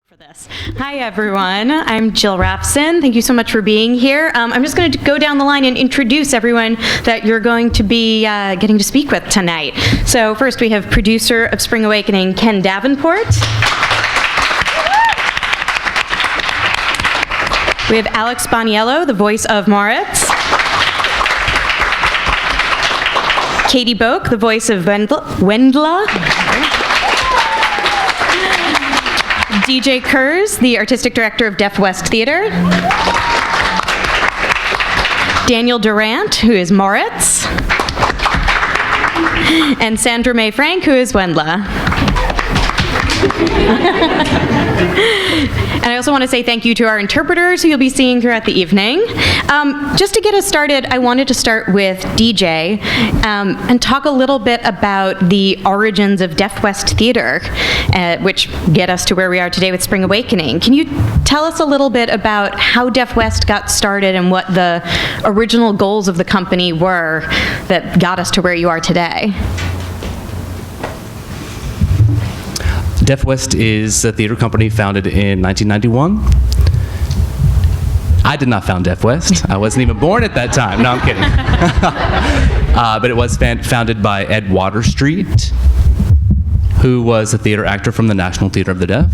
For this. Hi everyone, I'm Jill Rafson. Thank you so much for being here. I'm just going to go down the line and introduce everyone that you're going to be getting to speak with tonight. So first we have producer of Spring Awakening, Ken Davenport. We have Alex Boniello, the voice of Moritz. Katie Boeck, the voice of Wendla. DJ Kurs, the artistic director of Deaf West Theatre. Daniel Durant, who is Moritz. And Sandra May Frank, who is Wendla. And I also want to say thank you to our interpreters who you'll be seeing throughout the evening. Just to get us started, I wanted to start with DJ and talk a little bit about the origins of Deaf West Theatre, which get us to where we are today with Spring Awakening. Can you tell us a little bit about how Deaf West got started and what the original goals of the company were that got us to where you are today? Deaf West is a theater company founded in 1991. I did not found Deaf West. I wasn't even born at that time. No, I'm kidding. But it was founded by Ed Waterstreet, who was a theater actor from the National Theater of the Deaf.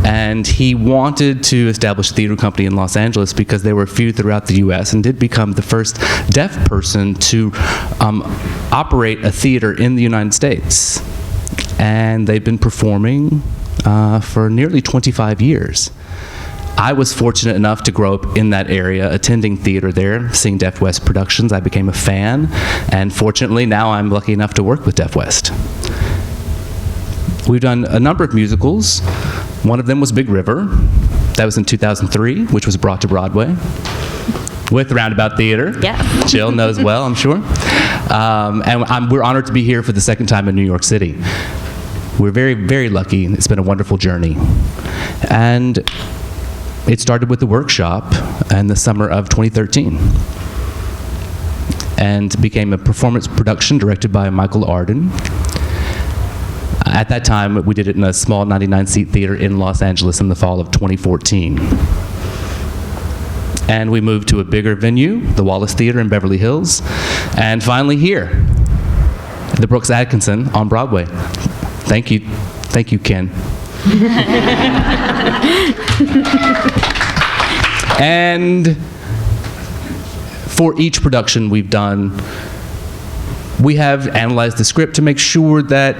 And he wanted to establish a theater company in Los Angeles because there were few throughout the U.S. and did become the first deaf person to operate a theater in the United States. And they've been performing for nearly 25 years. I was fortunate enough to grow up in that area, attending theater there, seeing Deaf West productions. I became a fan, and fortunately now I'm lucky enough to work with Deaf West. We've done a number of musicals. One of them was Big River. That was in 2003, which was brought to Broadway with Roundabout Theatre. Yeah. Jill knows well, I'm sure. And we're honored to be here for the second time in New York City. We're very, very lucky. It's been a wonderful journey. And it started with the workshop in the summer of 2013 and became a performance production directed by Michael Arden. At that time, we did it in a small 99-seat theater in Los Angeles in the fall of 2014. And we moved to a bigger venue, the Wallace Theater in Beverly Hills, and finally here, the Brooks Atkinson on Broadway. Thank you, Ken. And for each production we've done, we have analyzed the script to make sure that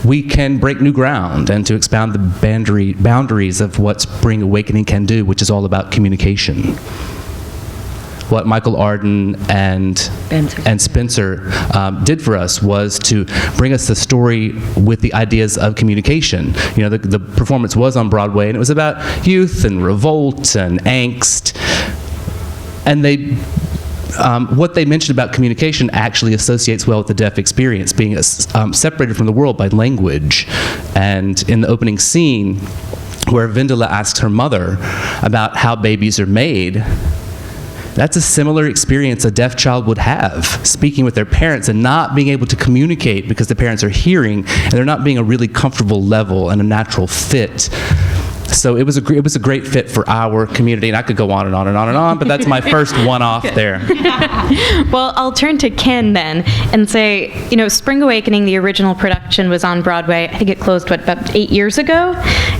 we can break new ground and to expand the boundaries of what Spring Awakening can do, which is all about communication. What Michael Arden and Spencer did for us was to bring us the story with the ideas of communication. You know, the performance was on Broadway, and it was about youth and revolt and angst. And what they mentioned about communication actually associates well with the deaf experience, being separated from the world by language. And in the opening scene, where Wendla asks her mother about how babies are made, that's a similar experience a deaf child would have, speaking with their parents and not being able to communicate because the parents are hearing and they're not being a really comfortable level and a natural fit. So it was a great fit for our community, and I could go on and on and on and on, but that's my first one-off there. Well, I'll turn to Ken then and say, you know, Spring Awakening, the original production was on Broadway. I think it closed, about 8 years ago?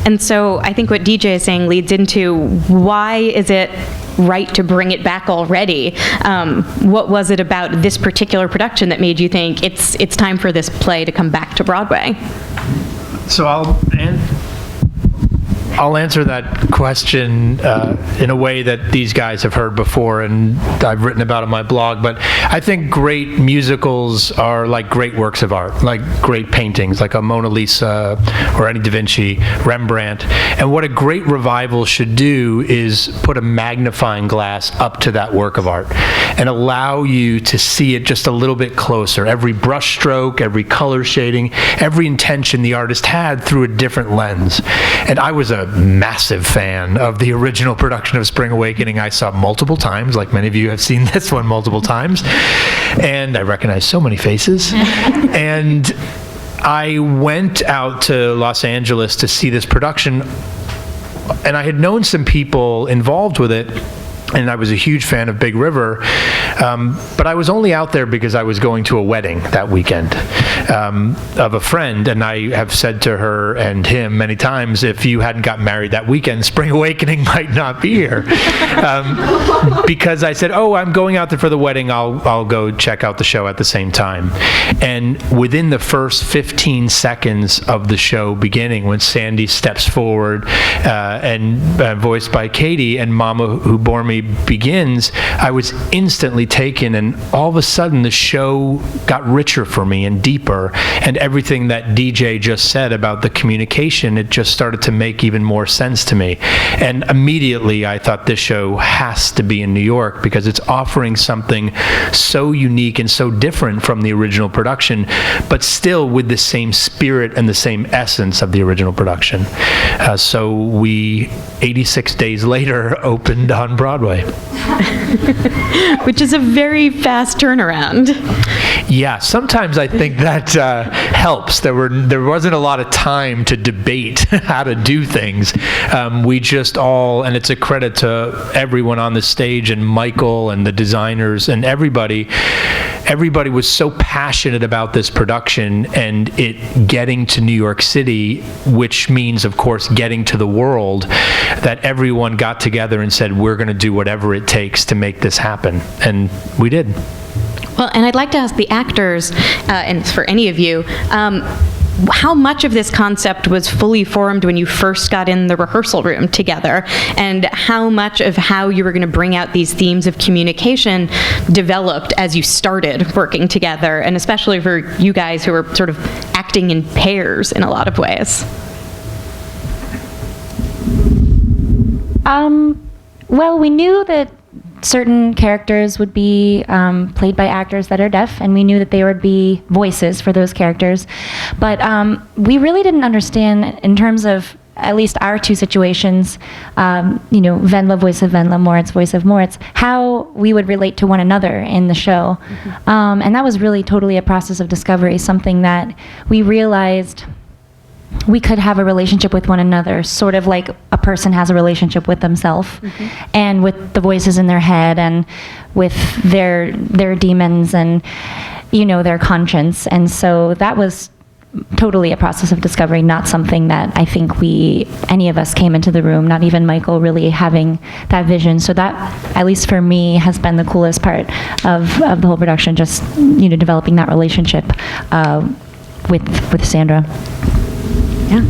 And so I think what DJ is saying leads into why is it right to bring it back already? What was it about this particular production that made you think it's time for this play to come back to Broadway? So I'll answer that question in a way that these guys have heard before and I've written about on my blog, but I think great musicals are like great works of art, like great paintings, like a Mona Lisa or any Da Vinci, Rembrandt. And what a great revival should do is put a magnifying glass up to that work of art and allow you to see it just a little bit closer. Every brush stroke, every color shading, every intention the artist had through a different lens. And I was a massive fan of the original production of Spring Awakening. I saw multiple times, like many of you have seen this one multiple times, and I recognize so many faces. And I went out to Los Angeles to see this production, and I had known some people involved with it, and I was a huge fan of Big River, but I was only out there because I was going to a wedding that weekend of a friend, and I have said to her and him many times, if you hadn't got married that weekend, Spring Awakening might not be here. Because I said, oh, I'm going out there for the wedding, I'll go check out the show at the same time. And within the first 15 seconds of the show beginning, when Sandy steps forward and voiced by Katie, and Mama Who Bore Me begins, I was instantly taken, and all of a sudden the show got richer for me and deeper, and everything that DJ just said about the communication, it just started to make even more sense to me. And immediately I thought this show has to be in New York, because it's offering something so unique and so different from the original production, but still with the same spirit and the same essence of the original production. So we, 86 days later, opened on Broadway. Which is a very fast turnaround. Yeah, sometimes I think that helps. There wasn't a lot of time to debate how to do things. We just all, and it's a credit to everyone on the stage, and Michael and the designers and everybody was so passionate about this production and it getting to New York City, which means, of course, getting to the world, that everyone got together and said, we're going to do whatever it takes to make this happen. And we did. Well, and I'd like to ask the actors, and for any of you, how much of this concept was fully formed when you first got in the rehearsal room together, and how much of how you were going to bring out these themes of communication developed as you started working together, and especially for you guys who were sort of acting in pairs in a lot of ways? Well, we knew that certain characters would be played by actors that are deaf, and we knew that there would be voices for those characters. But we really didn't understand, in terms of at least our two situations, Wendla, voice of Wendla, Moritz, voice of Moritz, how we would relate to one another in the show. Mm-hmm. And that was really totally a process of discovery, something that we realized we could have a relationship with one another, sort of like a person has a relationship with themselves, mm-hmm. and with the voices in their head, and with their demons, and their conscience. And so that was totally a process of discovery, not something that I think any of us came into the room, not even Michael, really having that vision. So that, at least for me, has been the coolest part of the whole production, just developing that relationship with Sandra. Yeah.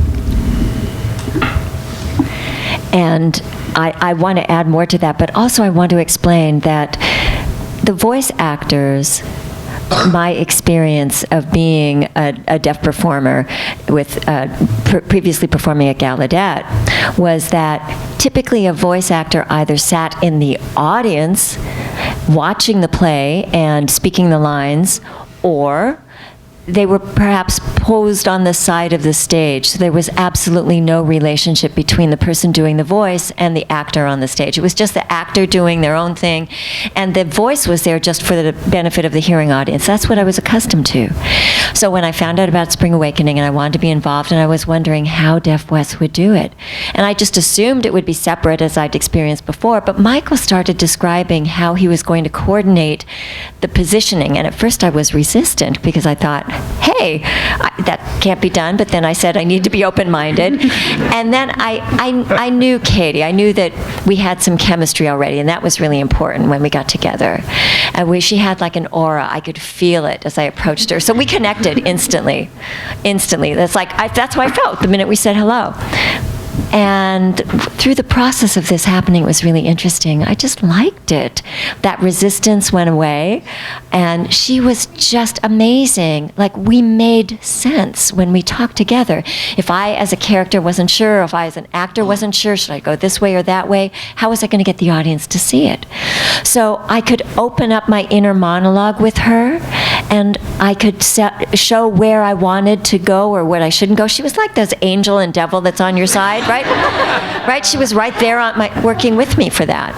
And I want to add more to that, but also I want to explain that the voice actors, my experience of being a deaf performer with previously performing at Gallaudet, was that typically a voice actor either sat in the audience watching the play and speaking the lines, or they were perhaps posed on the side of the stage. So there was absolutely no relationship between the person doing the voice and the actor on the stage. It was just the actor doing their own thing, and the voice was there just for the benefit of the hearing audience. That's what I was accustomed to. So when I found out about Spring Awakening and I wanted to be involved, and I was wondering how Deaf West would do it. And I just assumed it would be separate, as I'd experienced before, but Michael started describing how he was going to coordinate the positioning, and at first I was resistant because I thought, hey, that can't be done. But then I said I need to be open-minded. And then I knew Katie. I knew that we had some chemistry already, and that was really important when we got together. And she had like an aura. I could feel it as I approached her. So we connected instantly. That's how I felt the minute we said hello. And through the process of this happening, it was really interesting. I just liked it. That resistance went away, and she was just amazing. Like, we made sense when we talked together. If I, as a character, wasn't sure, if I, as an actor, wasn't sure, should I go this way or that way, how was I going to get the audience to see it? So I could open up my inner monologue with her, and I could show where I wanted to go or what I shouldn't go. She was like this angel and devil that's on your side, right? Right? She was right there working with me for that.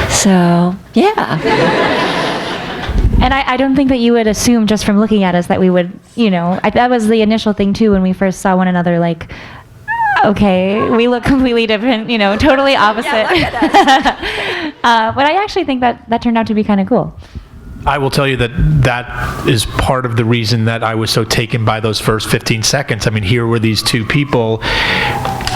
So, yeah. And I don't think that you would assume just from looking at us that we would, that was the initial thing too when we first saw one another, like, okay, we look completely different, totally opposite. Yeah, look at us. But I actually think that turned out to be kind of cool. I will tell you that is part of the reason that I was so taken by those first 15 seconds. I mean, here were these two people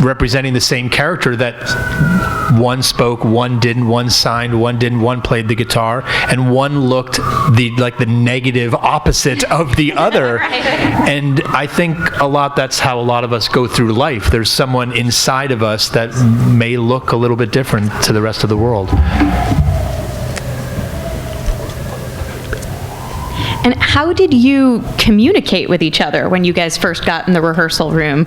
representing the same character that one spoke, one didn't, one signed, one didn't, one played the guitar, and one looked the negative opposite of the other. Right. And I think that's how a lot of us go through life. There's someone inside of us that may look a little bit different to the rest of the world. And how did you communicate with each other when you guys first got in the rehearsal room?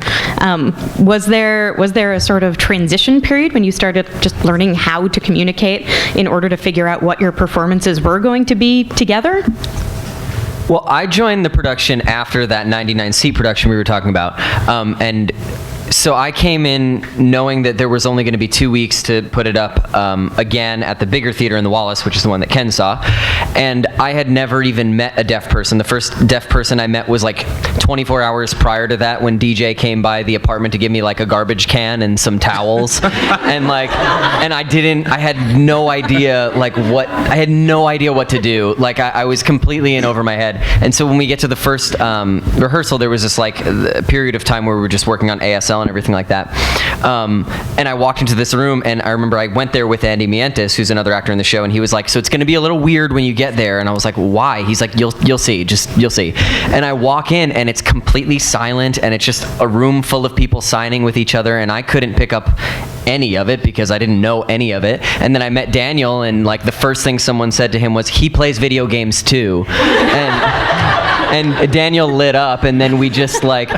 Was there a sort of transition period when you started just learning how to communicate in order to figure out what your performances were going to be together? Well, I joined the production after that 99-seat production we were talking about, and so I came in knowing that there was only going to be 2 weeks to put it up again at the bigger theater in the Wallace, which is the one that Ken saw. And I had never even met a deaf person. The first deaf person I met was like 24 hours prior to that when DJ came by the apartment to give me like a garbage can and some towels. and I had no idea what to do. Like I was completely in over my head. And so when we get to the first rehearsal, there was this like a period of time where we were just working on ASL and everything like that. And I walked into this room, and I remember I went there with Andy Mientes, who's another actor in the show, and he was like, so it's going to be a little weird when you get there. And I was like, why? He's like, you'll see, you'll see. And I walk in, and it's completely silent, and it's just a room full of people signing with each other, and I couldn't pick up any of it because I didn't know any of it. And then I met Daniel, and like the first thing someone said to him was, he plays video games too. And Daniel lit up, and then we just like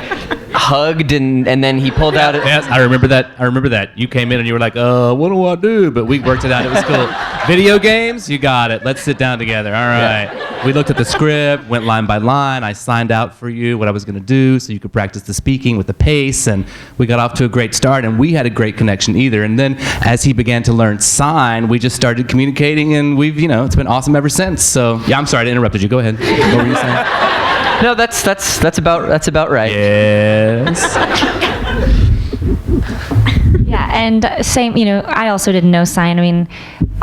hugged, and then he pulled out. Yes, I remember that. You came in and you were like, what do I do? But we worked it out. It was cool. Video games? You got it. Let's sit down together. All right. Yeah. We looked at the script, went line by line. I signed out for you what I was going to do so you could practice the speaking with the pace, and we got off to a great start, and we had a great connection either. And then as he began to learn sign, we just started communicating, and we've, it's been awesome ever since. So, yeah, I'm sorry I interrupted you. Go ahead. What were you saying? No, that's about right. Yes. Yeah, and same, I also didn't know sign. I mean,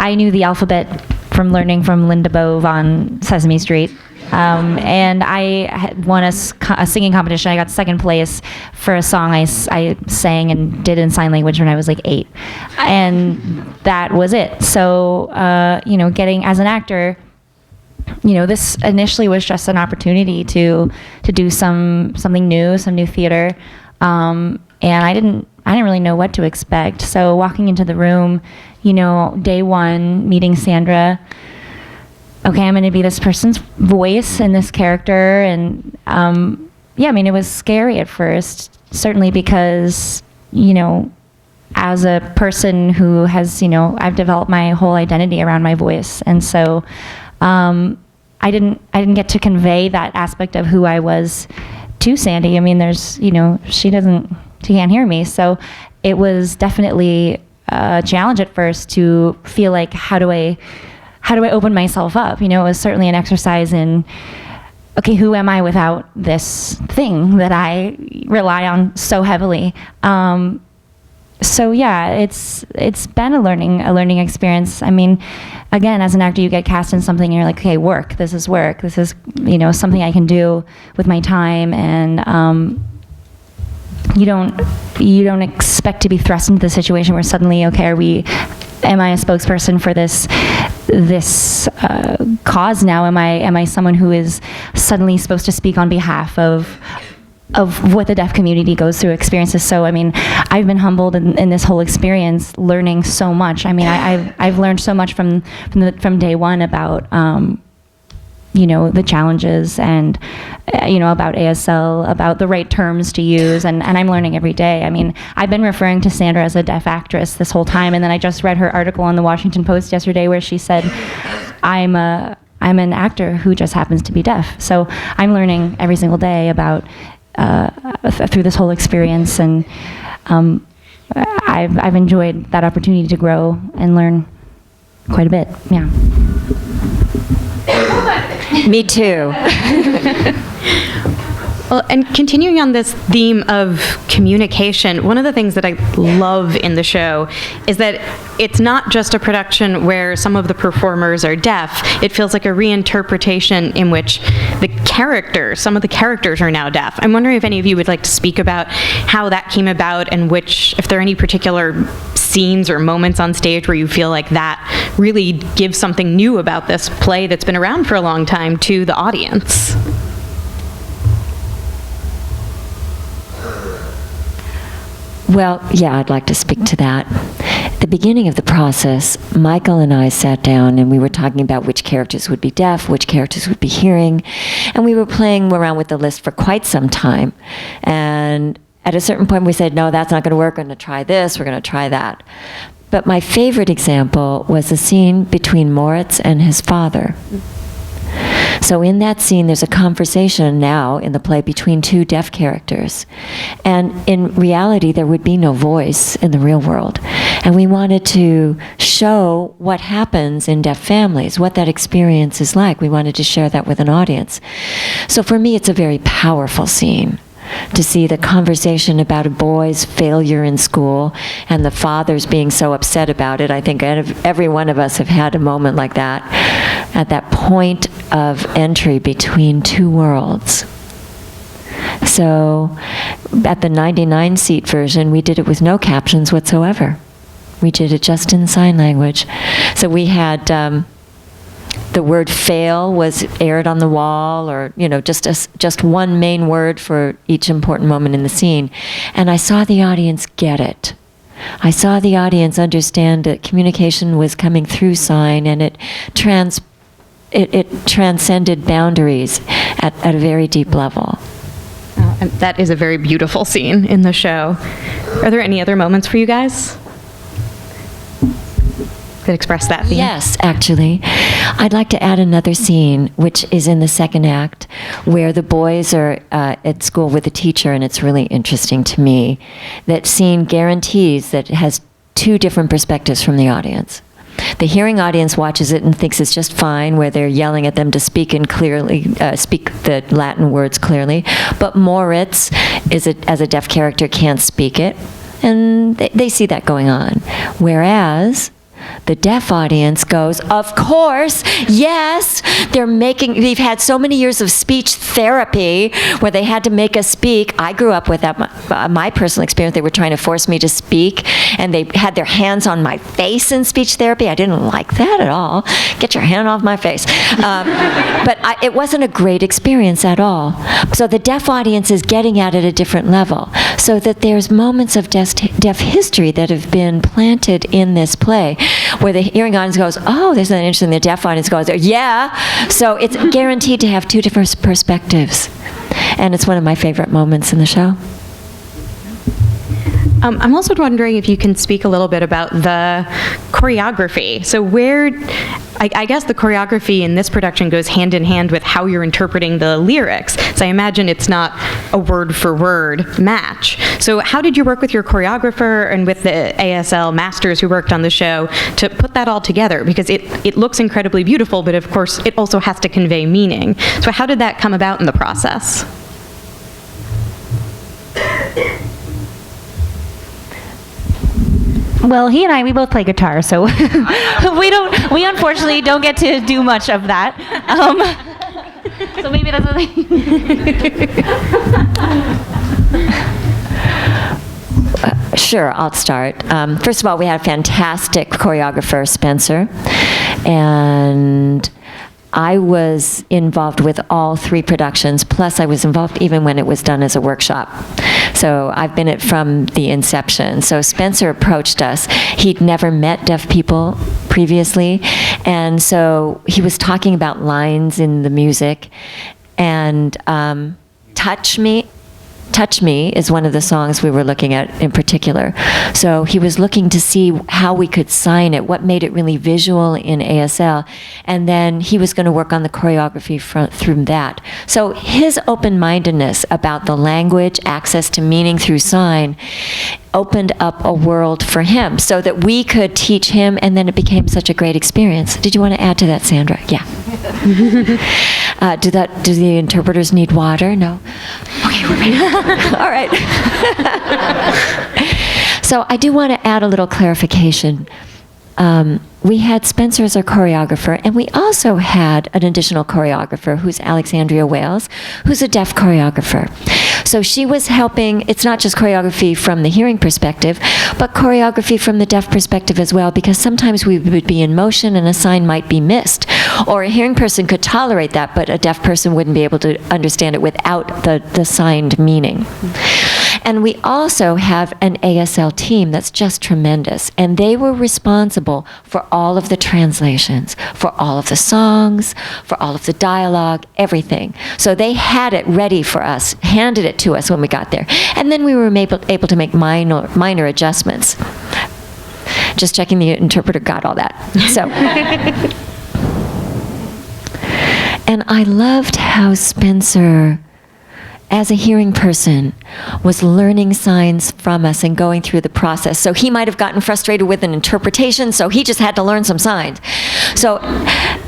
I knew the alphabet from learning from Linda Bove on Sesame Street. And I had won a singing competition. I got second place for a song I sang and did in sign language when I was like 8. And that was it. So, getting as an actor, this initially was just an opportunity to do something new, some new theater, and I didn't really know what to expect. So walking into the room, day one, meeting Sandra. Okay, I'm going to be this person's voice in this character, and it was scary at first, certainly because as a person who has I've developed my whole identity around my voice, and so. I didn't get to convey that aspect of who I was to Sandy. I mean, she can't hear me. So it was definitely a challenge at first to feel like, how do I open myself up? It was certainly an exercise in, okay, who am I without this thing that I rely on so heavily? So yeah, it's been a learning experience. I mean, again, as an actor, you get cast in something and you're like, okay, work. This is something I can do with my time, and you don't expect to be thrust into the situation where suddenly, okay, am I a spokesperson for this cause now? Am I someone who is suddenly supposed to speak on behalf of what the deaf community goes through, experiences? So, I mean, I've been humbled in this whole experience, learning so much. I mean, I've learned so much from day one about, the challenges and, about ASL, about the right terms to use, and I'm learning every day. I mean, I've been referring to Sandra as a deaf actress this whole time, and then I just read her article on the Washington Post yesterday where she said, I'm an actor who just happens to be deaf. So I'm learning every single day about through this whole experience, and I've enjoyed that opportunity to grow and learn quite a bit. Yeah. Me too. Well, and continuing on this theme of communication, one of the things that I love in the show is that it's not just a production where some of the performers are deaf. It feels like a reinterpretation in which some of the characters are now deaf. I'm wondering if any of you would like to speak about how that came about and if there are any particular scenes or moments on stage where you feel like that really gives something new about this play that's been around for a long time to the audience. Well, yeah, I'd like to speak to that. At the beginning of the process, Michael and I sat down and we were talking about which characters would be deaf, which characters would be hearing, and we were playing around with the list for quite some time. And at a certain point we said, no, that's not going to work, we're going to try this, we're going to try that. But my favorite example was the scene between Moritz and his father. So in that scene, there's a conversation now in the play between two deaf characters. And in reality, there would be no voice in the real world. And we wanted to show what happens in deaf families, what that experience is like. We wanted to share that with an audience. So for me, it's a very powerful scene to see the conversation about a boy's failure in school and the fathers being so upset about it. I think every one of us have had a moment like that, at that point of entry between two worlds. So at the 99-seat version, we did it with no captions whatsoever. We did it just in sign language. So we had the word fail was aired on the wall, or just one main word for each important moment in the scene. And I saw the audience get it. I saw the audience understand that communication was coming through sign, and it transcended boundaries at a very deep level. And that is a very beautiful scene in the show. Are there any other moments for you guys that express that theme? Yes, actually. I'd like to add another scene, which is in the second act, where the boys are at school with a teacher, and it's really interesting to me. That scene guarantees that it has two different perspectives from the audience. The hearing audience watches it and thinks it's just fine, where they're yelling at them to speak speak the Latin words clearly. But Moritz, as a deaf character, can't speak it, and they see that going on. Whereas the deaf audience goes, of course, yes, we've had so many years of speech therapy where they had to make us speak. I grew up with that, my personal experience. They were trying to force me to speak, and they had their hands on my face in speech therapy. I didn't like that at all. Get your hand off my face. But it wasn't a great experience at all. So the deaf audience is getting at it at a different level. So that there's moments of deaf history that have been planted in this play, where the hearing audience goes, oh, there's something interesting. The deaf audience goes, yeah. So it's guaranteed to have two different perspectives. And it's one of my favorite moments in the show. I'm also wondering if you can speak a little bit about the choreography. So I guess the choreography in this production goes hand in hand with how you're interpreting the lyrics. So I imagine it's not a word-for-word match. So how did you work with your choreographer and with the ASL masters who worked on the show to put that all together? Because it looks incredibly beautiful, but of course it also has to convey meaning. So how did that come about in the process? Well, he and I, we both play guitar, so we unfortunately don't get to do much of that. So maybe that's the thing. Sure, I'll start. First of all, we had a fantastic choreographer, Spencer, and I was involved with all three productions, plus I was involved even when it was done as a workshop. So I've been it from the inception. So Spencer approached us. He'd never met deaf people previously, and so he was talking about lines in the music, and Touch Me is one of the songs we were looking at in particular. So he was looking to see how we could sign it, what made it really visual in ASL, and then he was going to work on the choreography through that. So his open-mindedness about the language, access to meaning through sign, opened up a world for him so that we could teach him, and then it became such a great experience. Did you want to add to that, Sandra? Yeah. Do the interpreters need water? No? Okay, we're ready. All right. So I do want to add a little clarification. We had Spencer as our choreographer, and we also had an additional choreographer who's Alexandria Wales, who's a deaf choreographer. So she was helping. It's not just choreography from the hearing perspective, but choreography from the deaf perspective as well, because sometimes we would be in motion and a sign might be missed. Or a hearing person could tolerate that, but a deaf person wouldn't be able to understand it without the signed meaning. And we also have an ASL team that's just tremendous. And they were responsible for all of the translations, for all of the songs, for all of the dialogue, everything. So they had it ready for us, handed it to us when we got there. And then we were able to make minor adjustments. Just checking the interpreter got all that. So. And I loved how Spencer, as a hearing person, was learning signs from us and going through the process. So he might have gotten frustrated with an interpretation, so he just had to learn some signs. So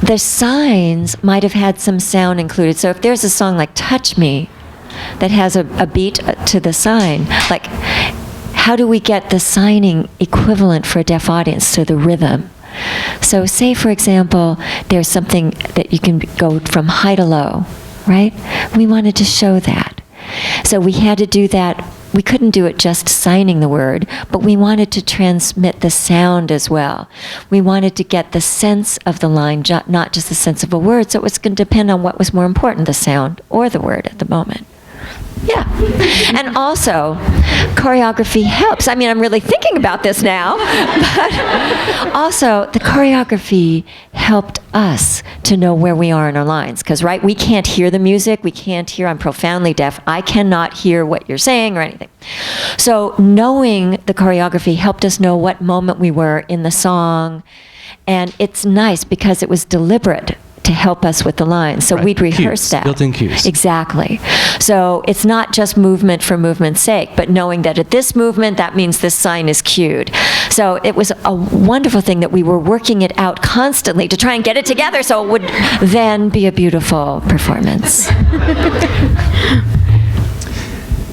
the signs might have had some sound included. So if there's a song like Touch Me that has a beat to the sign, like how do we get the signing equivalent for a deaf audience to the rhythm? So say, for example, there's something that you can go from high to low, right? We wanted to show that. So we had to do that. We couldn't do it just signing the word, but we wanted to transmit the sound as well. We wanted to get the sense of the line, not just the sense of a word, so it was going to depend on what was more important, the sound or the word at the moment. Yeah. And also, choreography helps. I mean, I'm really thinking about this now. But also, the choreography helped us to know where we are in our lines. Because, right, we can't hear the music. We can't hear. I'm profoundly deaf. I cannot hear what you're saying or anything. So knowing the choreography helped us know what moment we were in the song. And it's nice because it was deliberate to help us with the lines. So Right. we'd rehearse Cues, that. built-in cues. Exactly. So it's not just movement for movement's sake, but knowing that at this movement, that means this sign is cued. So it was a wonderful thing that we were working it out constantly to try and get it together so it would then be a beautiful performance.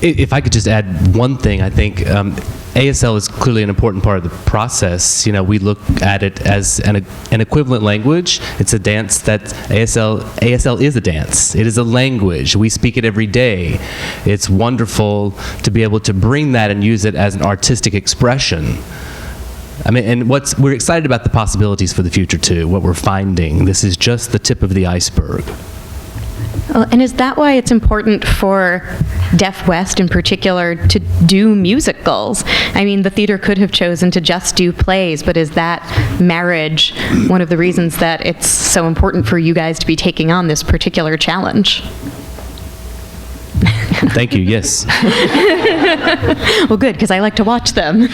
If I could just add one thing, I think ASL is clearly an important part of the process. You know, we look at it as an equivalent language. It's a dance that ASL is a dance. It is a language. We speak it every day. It's wonderful to be able to bring that and use it as an artistic expression. I mean, and we're excited about the possibilities for the future too, what we're finding. This is just the tip of the iceberg. Well, and is that why it's important for Deaf West in particular to do musicals? I mean, the theater could have chosen to just do plays, but is that marriage one of the reasons that it's so important for you guys to be taking on this particular challenge? Thank you, yes. Well, good, because I like to watch them.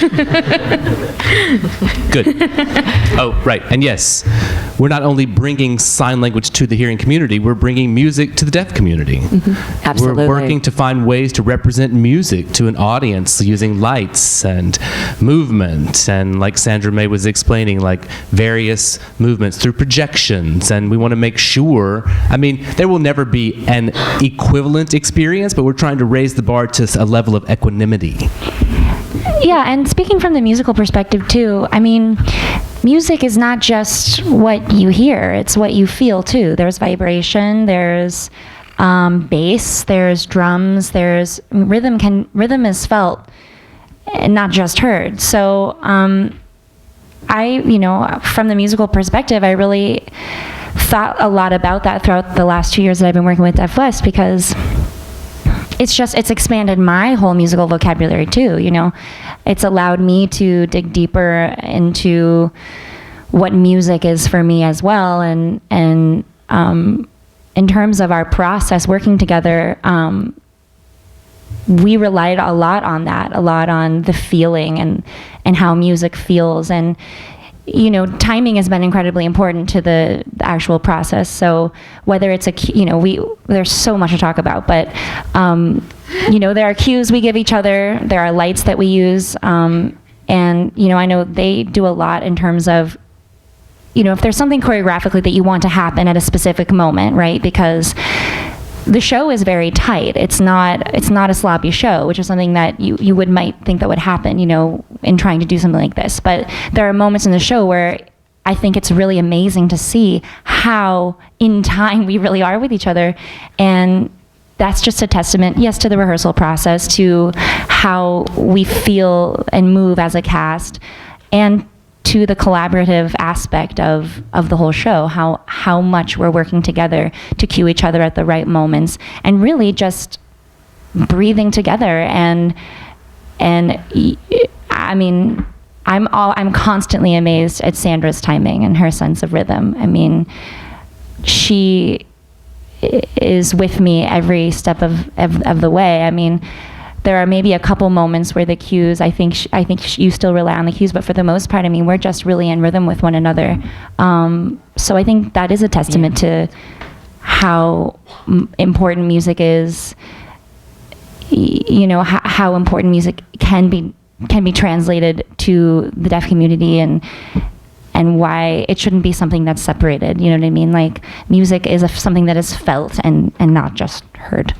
Good. Oh, right. And yes, we're not only bringing sign language to the hearing community, we're bringing music to the deaf community. Mm-hmm. Absolutely. We're working to find ways to represent music to an audience using lights and movement, and like Sandra May was explaining, like various movements through projections. And we want to make sure, I mean, there will never be an equivalent experience, but we're trying to raise the bar to a level of equanimity. Yeah, and speaking from the musical perspective too, I mean, music is not just what you hear, it's what you feel too. There's vibration, there's bass, there's drums, there's rhythm is felt and not just heard. So from the musical perspective, I really thought a lot about that throughout the last 2 years that I've been working with Deaf West, because it's expanded my whole musical vocabulary too, you know. It's allowed me to dig deeper into what music is for me as well, and in terms of our process working together, we relied a lot on that, a lot on the feeling and how music feels. And timing has been incredibly important to the actual process. So whether it's there's so much to talk about, but there are cues we give each other, there are lights that we use, and I know they do a lot in terms of, if there's something choreographically that you want to happen at a specific moment, right? Because the show is very tight. It's not a sloppy show, which is something that you might think that would happen, in trying to do something like this. But there are moments in the show where I think it's really amazing to see how in time we really are with each other. And that's just a testament, yes, to the rehearsal process, to how we feel and move as a cast, and to the collaborative aspect of the whole show, how much we're working together to cue each other at the right moments, and really just breathing together. And I mean, I'm constantly amazed at Sandra's timing and her sense of rhythm. I mean, she is with me every step of the way. I mean, there are maybe a couple moments where the cues, I think you still rely on the cues, but for the most part, I mean, we're just really in rhythm with one another. So I think that is a testament to how important music is, how important music can be translated to the deaf community, and why it shouldn't be something that's separated. You know what I mean? Like, music is something that is felt and not just heard.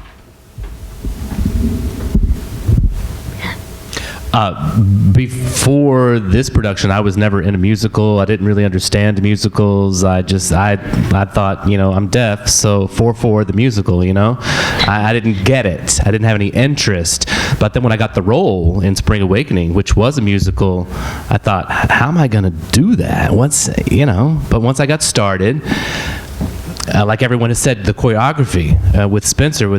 Before this production, I was never in a musical. I didn't really understand musicals. I thought, I'm deaf, so 4/4 the musical, I didn't get it. I didn't have any interest. But then when I got the role in Spring Awakening, which was a musical, I thought, how am I going to do that? But once I got started, like everyone has said, the choreography with Spencer.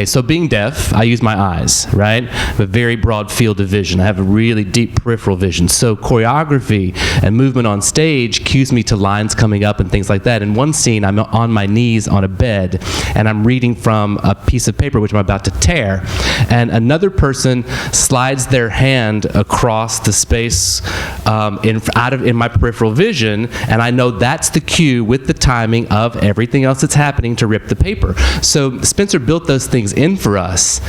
So being deaf, I use my eyes, right? I have a very broad field of vision. I have a really deep peripheral vision. So choreography and movement on stage cues me to lines coming up and things like that. In one scene, I'm on my knees on a bed, and I'm reading from a piece of paper which I'm about to tear, and another person slides their hand across the space in my peripheral vision, and I know that's the cue with the timing of everything else that's happening to rip the paper. So Spencer built those things in for us.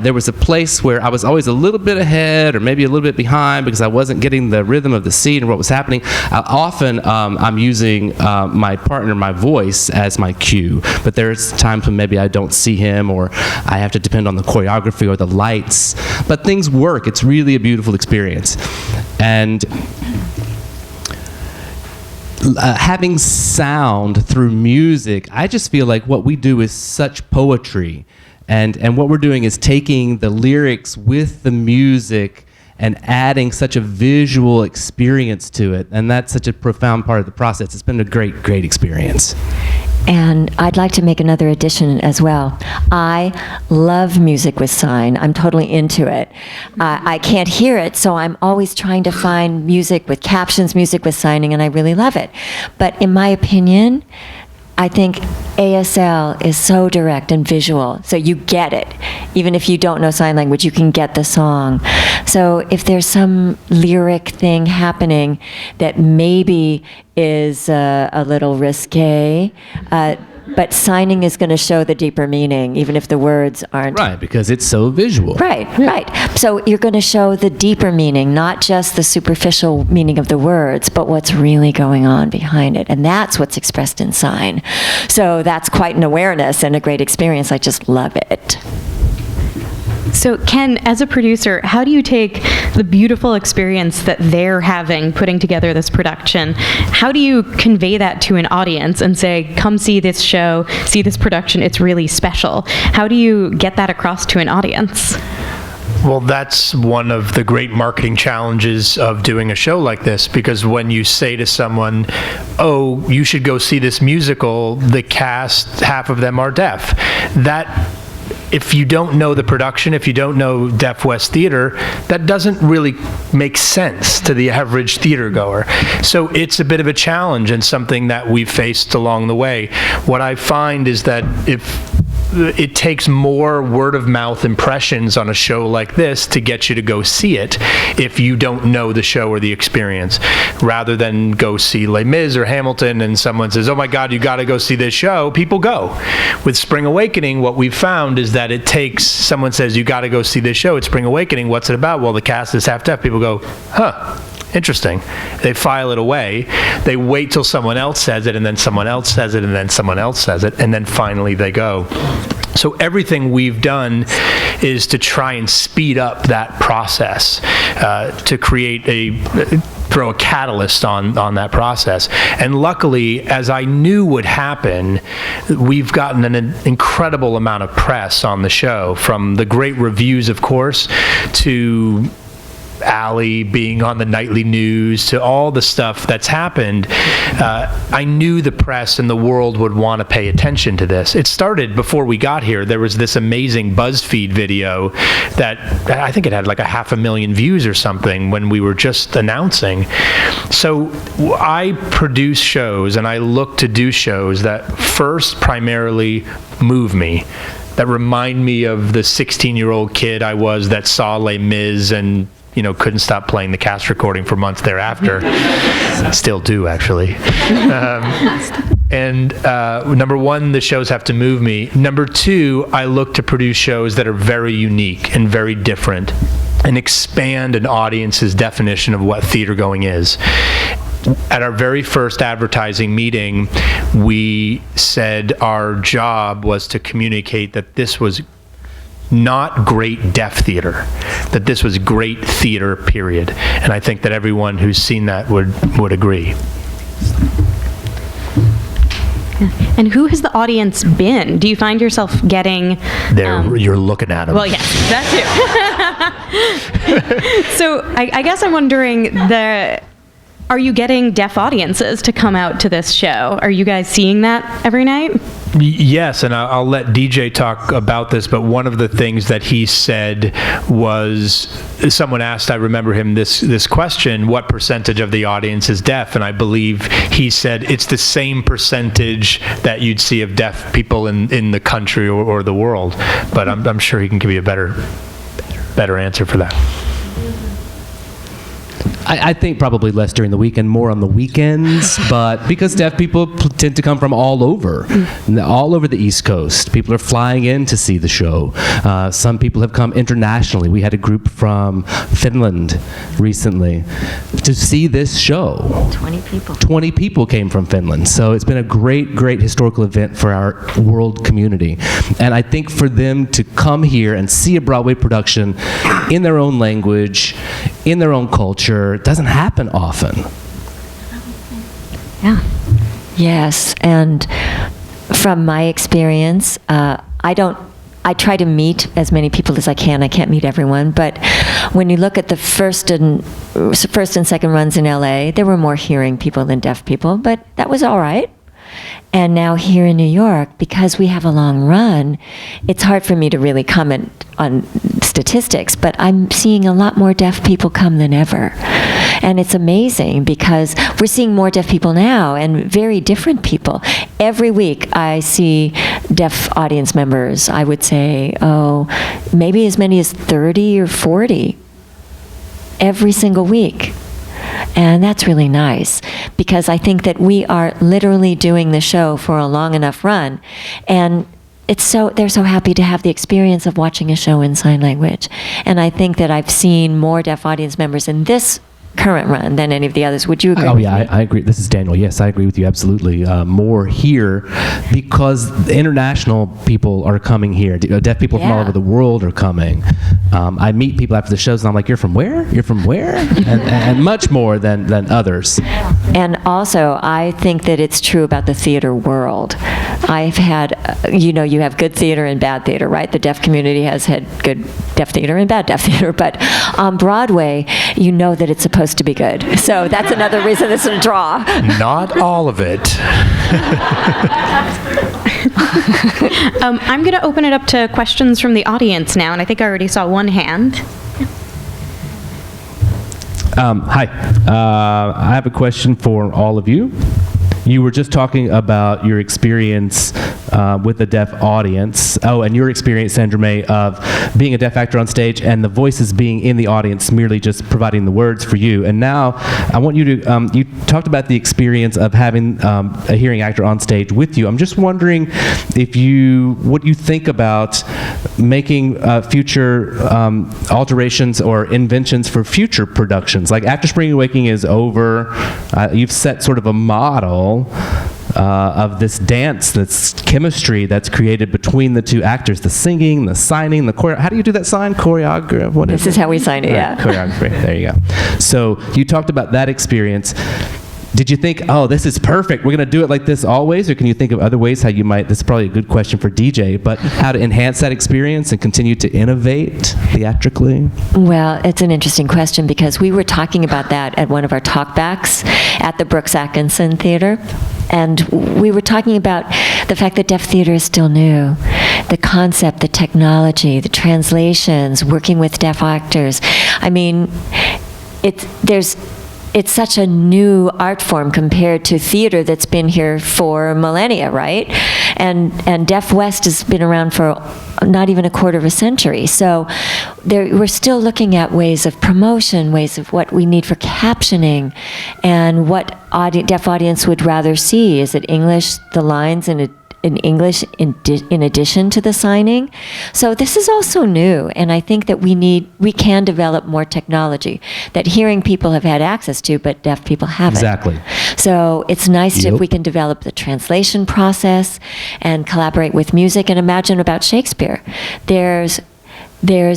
There was a place where I was always a little bit ahead or maybe a little bit behind because I wasn't getting the rhythm of the scene or what was happening. Often I'm using my partner, my voice, as my cue, but there's times when maybe I don't see him, or I have to depend on the choreography or the lights. But things work. It's really a beautiful experience. And having sound through music, I just feel like what we do is such poetry, and what we're doing is taking the lyrics with the music and adding such a visual experience to it, and that's such a profound part of the process. It's been a great experience. And I'd like to make another addition as well. I love music with sign. I'm totally into it. I can't hear it, so I'm always trying to find music with captions, music with signing, and I really love it. But in my opinion, I think ASL is so direct and visual, so you get it. Even if you don't know sign language, you can get the song. So if there's some lyric thing happening that maybe is a little risque, but signing is going to show the deeper meaning, even if the words aren't. Right, because it's so visual. Right. So you're going to show the deeper meaning, not just the superficial meaning of the words, but what's really going on behind it. And that's what's expressed in sign. So that's quite an awareness and a great experience. I just love it. So Ken, as a producer, how do you take the beautiful experience that they're having putting together this production? How do you convey that to an audience and say, come see this show, see this production, it's really special? How do you get that across to an audience? Well, that's one of the great marketing challenges of doing a show like this, because when you say to someone, oh, you should go see this musical, the cast, half of them are deaf. If you don't know the production, if you don't know Deaf West Theater, that doesn't really make sense to the average theater goer. So it's a bit of a challenge and something that we've faced along the way. What I find is that if it takes more word of mouth impressions on a show like this to get you to go see it if you don't know the show or the experience, rather than go see Les Mis or Hamilton and someone says, oh my God, you got to go see this show. People go. With Spring Awakening, what we've found is that it takes, someone says, you got to go see this show. It's Spring Awakening. What's it about? Well, the cast is half deaf. People go, huh. Interesting. They file it away. They wait till someone else says it, and then someone else says it, and then someone else says it, and then finally they go. So everything we've done is to try and speed up that process, to create throw a catalyst on that process. And luckily, as I knew would happen, we've gotten an incredible amount of press on the show, from the great reviews, of course, to Allie being on the nightly news, to all the stuff that's happened. I knew the press and the world would want to pay attention to this. It started before we got here. There was this amazing BuzzFeed video that I think it had like 500,000 views or something when we were just announcing. So I produce shows, and I look to do shows that first primarily move me, that remind me of the 16-year-old kid I was that saw Les Mis and couldn't stop playing the cast recording for months thereafter. Still do, actually. And number one, the shows have to move me. Number two, I look to produce shows that are very unique and very different and expand an audience's definition of what theater going is. At our very first advertising meeting, we said our job was to communicate that this was not great deaf theater, that this was great theater, period. And I think that everyone who's seen that would agree. And who has the audience been? Do you find yourself getting... You're looking at them. Well, yes, that too. So I guess I'm wondering, are you getting deaf audiences to come out to this show? Are you guys seeing that every night? Yes, and I'll let DJ talk about this, but one of the things that he said was, someone asked, I remember him this question, what percentage of the audience is deaf? And I believe he said it's the same percentage that you'd see of deaf people in the country or the world. But I'm sure he can give you a better answer for that. I think probably less during the week and more on the weekends, but because deaf people tend to come from all over the East Coast. People are flying in to see the show. Some people have come internationally. We had a group from Finland recently to see this show. 20 people. 20 people came from Finland. So it's been a great, great historical event for our world community. And I think for them to come here and see a Broadway production in their own language, in their own culture, doesn't happen often. Yeah. Yes, and from my experience, I try to meet as many people as I can. I can't meet everyone, but when you look at the first and second runs in LA, there were more hearing people than deaf people, but that was all right. And now here in New York, because we have a long run, it's hard for me to really comment on statistics, but I'm seeing a lot more deaf people come than ever. And it's amazing because we're seeing more deaf people now and very different people. Every week I see deaf audience members, I would say, maybe as many as 30 or 40 every single week. And that's really nice because I think that we are literally doing the show for a long enough run, and they're so happy to have the experience of watching a show in sign language. And I think that I've seen more deaf audience members in this current run than any of the others. Would you agree? Oh yeah, I agree. This is Daniel. Yes, I agree with you absolutely. More here because the international people are coming here. Deaf people from all over the world are coming. I meet people after the shows and I'm like, you're from where? You're from where? and much more than others. And also, I think that it's true about the theater world. I've had, you have good theater and bad theater, right? The deaf community has had good deaf theater and bad deaf theater, but on Broadway, you know that it's supposed to be good. So that's another reason it's a draw. Not all of it. I'm going to open it up to questions from the audience now, and I think I already saw one hand. Hi. I have a question for all of you. you were just talking about your experience with a deaf audience. Oh, and your experience, Sandra May, of being a deaf actor on stage and the voices being in the audience, merely just providing the words for you. And now I want you to, you talked about the experience of having a hearing actor on stage with you. I'm just wondering what you think about making future alterations or inventions for future productions. Like after Spring Awakening is over, you've set sort of a model of this dance, this chemistry that's created between the two actors, the singing, the signing, the choreo. How do you do that sign? Choreograph? What is This is how we sign it, yeah. Choreography. There you go. So you talked about that experience. Did you think, oh, this is perfect, we're going to do it like this always? Or can you think of other ways how you might, this is probably a good question for DJ, but how to enhance that experience and continue to innovate theatrically? Well, it's an interesting question because we were talking about that at one of our talkbacks at the Brooks Atkinson Theater. And we were talking about the fact that deaf theater is still new. The concept, the technology, the translations, working with deaf actors. I mean, it's such a new art form compared to theater that's been here for millennia, right? And Deaf West has been around for not even a quarter of a century. So we're still looking at ways of promotion, ways of what we need for captioning, and what deaf audience would rather see. Is it English, the lines in English in addition to the signing? So this is also new, and I think that we can develop more technology that hearing people have had access to, but deaf people haven't. Exactly. So it's nice if we can develop the translation process and collaborate with music. And imagine about Shakespeare. There's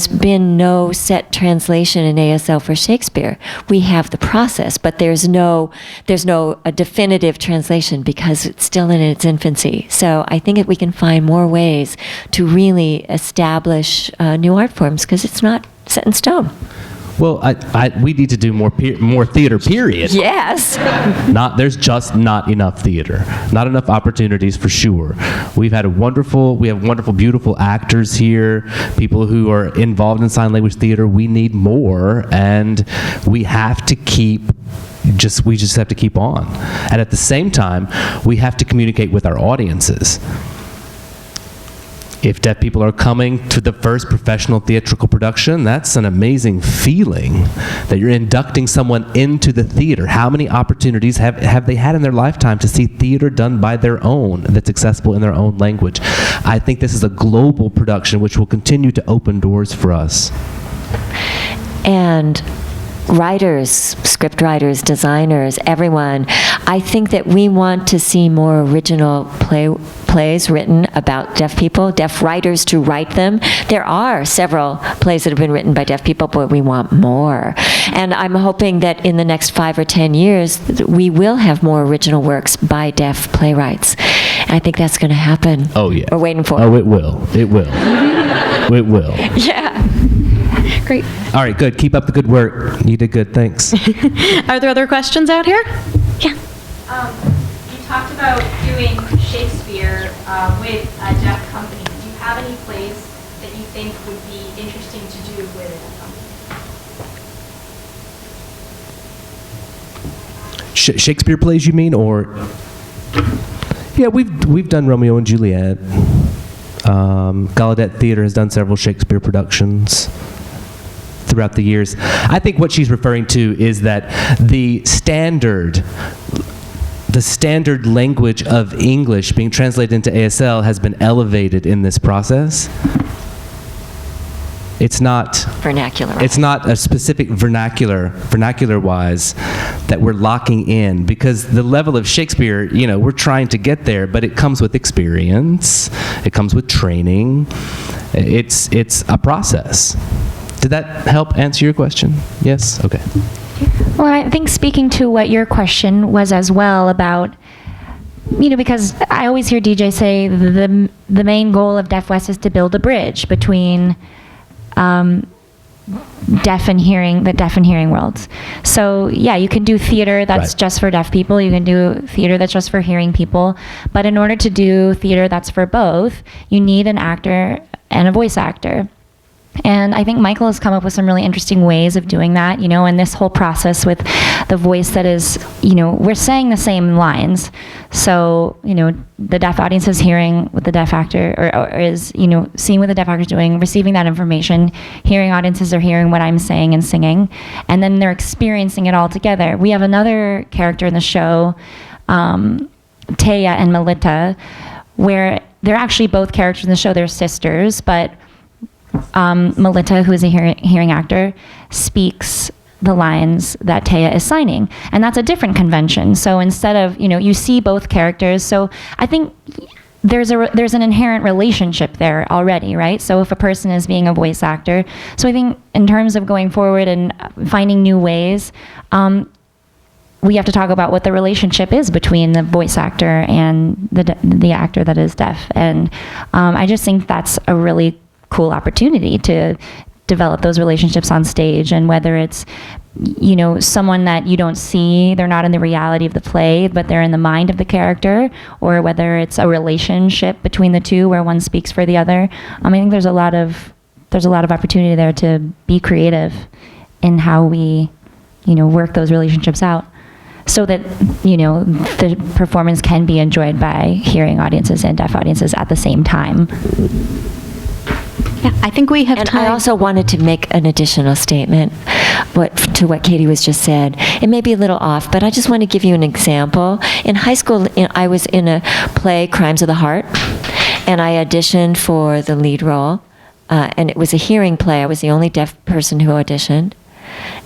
been no set translation in ASL for Shakespeare. We have the process, but there's no a definitive translation because it's still in its infancy. So I think that we can find more ways to really establish new art forms because it's not set in stone. Well, we need to do more theater, period. Yes. There's just not enough theater. Not enough opportunities for sure. We have wonderful, beautiful actors here, people who are involved in sign language theater. We need more, and we have to we just have to keep on. And at the same time, we have to communicate with our audiences. If deaf people are coming to the first professional theatrical production, that's an amazing feeling that you're inducting someone into the theater. How many opportunities have they had in their lifetime to see theater done by their own that's accessible in their own language? I think this is a global production which will continue to open doors for us. And writers, script writers, designers, everyone, I think that we want to see more original plays written about deaf people, deaf writers to write them. There are several plays that have been written by deaf people, but we want more. And I'm hoping that in the next 5 or 10 years, we will have more original works by deaf playwrights. And I think that's going to happen. Oh, yeah. We're waiting for it. Oh, it will. It will. It will. Yeah. Great. All right, good. Keep up the good work. You did good. Thanks. Are there other questions out here? Yeah. You talked about doing Shakespeare with a deaf company. Do you have any plays that you think would be interesting to do with a deaf company? Shakespeare plays, you mean, or? Yeah, we've done Romeo and Juliet. Gallaudet Theater has done several Shakespeare productions throughout the years. I think what she's referring to is that the standard language of English being translated into ASL has been elevated in this process. It's not vernacular. It's not a specific vernacular-wise that we're locking in, because the level of Shakespeare, we're trying to get there, but it comes with experience. It comes with training. It's a process. Did that help answer your question? Yes? Okay. Well, I think speaking to what your question was as well about, because I always hear DJ say the main goal of Deaf West is to build a bridge between deaf and hearing worlds. So yeah, you can do theater that's just for deaf people. You can do theater that's just for hearing people. But in order to do theater that's for both, you need an actor and a voice actor. And I think Michael has come up with some really interesting ways of doing that, and this whole process with the voice that is, we're saying the same lines. So, the deaf audience is hearing what the deaf actor, or is, seeing what the deaf actor is doing, receiving that information. Hearing audiences are hearing what I'm saying and singing, and then they're experiencing it all together. We have another character in the show, Taya and Melita, where they're actually both characters in the show. They're sisters, but Melita, who is a hearing actor, speaks the lines that Taya is signing, and that's a different convention. So instead of, you see both characters. So I think there's an inherent relationship there already, right? So if a person is being a voice actor, so I think in terms of going forward and finding new ways, we have to talk about what the relationship is between the voice actor and the actor that is deaf, and I just think that's a really cool opportunity to develop those relationships on stage. And whether it's someone that you don't see, they're not in the reality of the play, but they're in the mind of the character, or whether it's a relationship between the two where one speaks for the other. I think there's a lot of opportunity there to be creative in how we work those relationships out, so that the performance can be enjoyed by hearing audiences and deaf audiences at the same time. Yeah, I think we have And time. I also wanted to make an additional statement to what Katie was just said. It may be a little off, but I just want to give you an example. In high school, I was in a play, Crimes of the Heart, and I auditioned for the lead role, and it was a hearing play. I was the only deaf person who auditioned.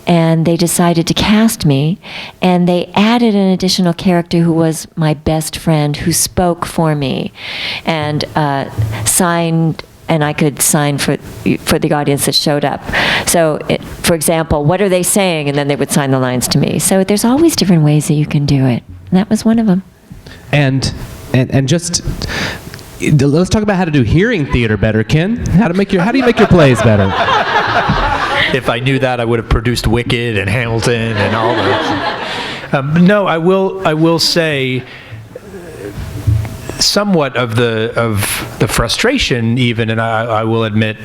And they decided to cast me, and they added an additional character who was my best friend, who spoke for me and signed, and I could sign for the audience that showed up. So, for example, what are they saying? And then they would sign the lines to me. So there's always different ways that you can do it. And that was one of them. And just let's talk about how to do hearing theater better, Ken. How do you make your plays better? If I knew that, I would have produced Wicked and Hamilton and all those. No, I will say somewhat of the frustration, even, and I will admit,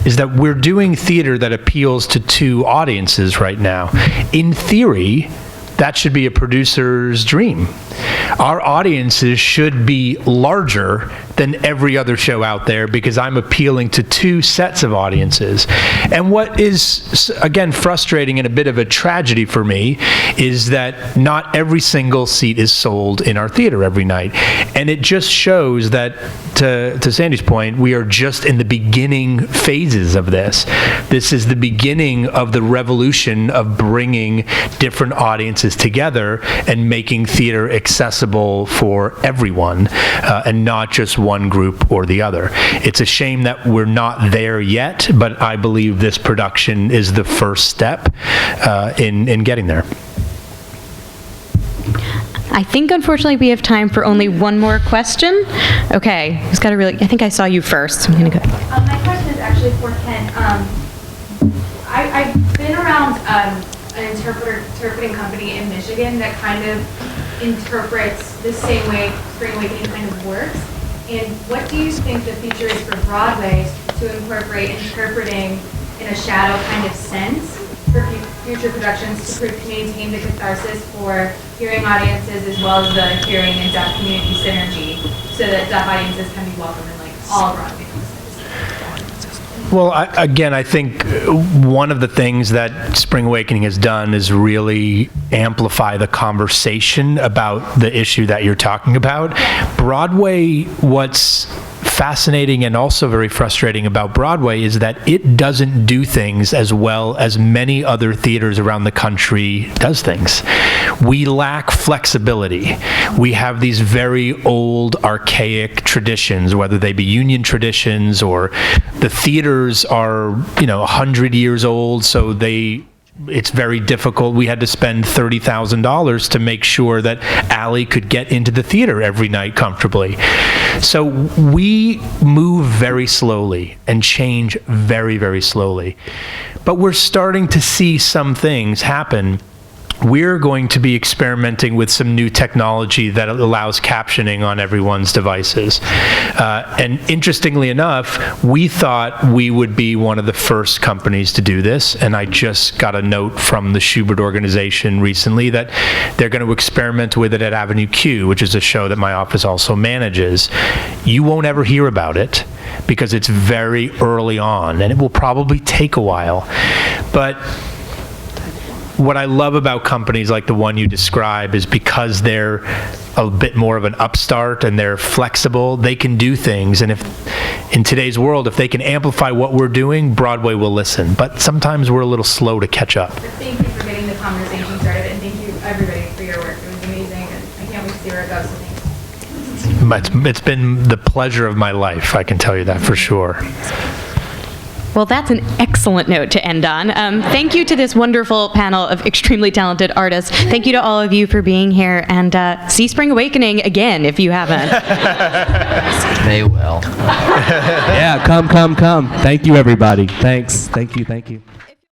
is that we're doing theater that appeals to two audiences right now. In theory, that should be a producer's dream. Our audiences should be larger than every other show out there, because I'm appealing to two sets of audiences. And what is, again, frustrating and a bit of a tragedy for me is that not every single seat is sold in our theater every night. And it just shows that, to Sandy's point, we are just in the beginning phases of this. This is the beginning of the revolution of bringing different audiences together and making theater accessible for everyone, and not just one group or the other. It's a shame that we're not there yet, but I believe this production is the first step in getting there. I think, unfortunately, we have time for only one more question. Okay, who's got I think I saw you first. So I'm going to go. My question is actually for Ken. I've been around an interpreting company in Michigan that kind of interprets the same way Spring Awakening kind of works. And what do you think the future is for Broadway to incorporate interpreting in a shadow kind of sense for future productions to maintain the catharsis for hearing audiences as well as the hearing and deaf community synergy, so that deaf audiences can be welcome in all Broadway houses? Well, I think one of the things that Spring Awakening has done is really amplify the conversation about the issue that you're talking about. Broadway, what's fascinating and also very frustrating about Broadway is that it doesn't do things as well as many other theaters around the country does things. We lack flexibility. We have these very old, archaic traditions, whether they be union traditions or the theaters are, 100 years old, so it's very difficult. We had to spend $30,000 to make sure that Allie could get into the theater every night comfortably. So we move very slowly and change very, very slowly. But we're starting to see some things happen we're going to be experimenting with some new technology that allows captioning on everyone's devices. And interestingly enough, we thought we would be one of the first companies to do this, and I just got a note from the Schubert organization recently that they're going to experiment with it at Avenue Q, which is a show that my office also manages. You won't ever hear about it because it's very early on, and it will probably take a while. But what I love about companies like the one you describe is because they're a bit more of an upstart and they're flexible, they can do things. And if in today's world, if they can amplify what we're doing, Broadway will listen. But sometimes we're a little slow to catch up. Thank you for getting the conversation started, and thank you everybody for your work. It was amazing, and I can't wait to see where it goes. So thanks. It's been the pleasure of my life, I can tell you that for sure. Well, that's an excellent note to end on. Thank you to this wonderful panel of extremely talented artists. Thank you to all of you for being here, and see Spring Awakening again if you haven't. They will. Yeah, come. Thank you, everybody. Thanks. Thank you.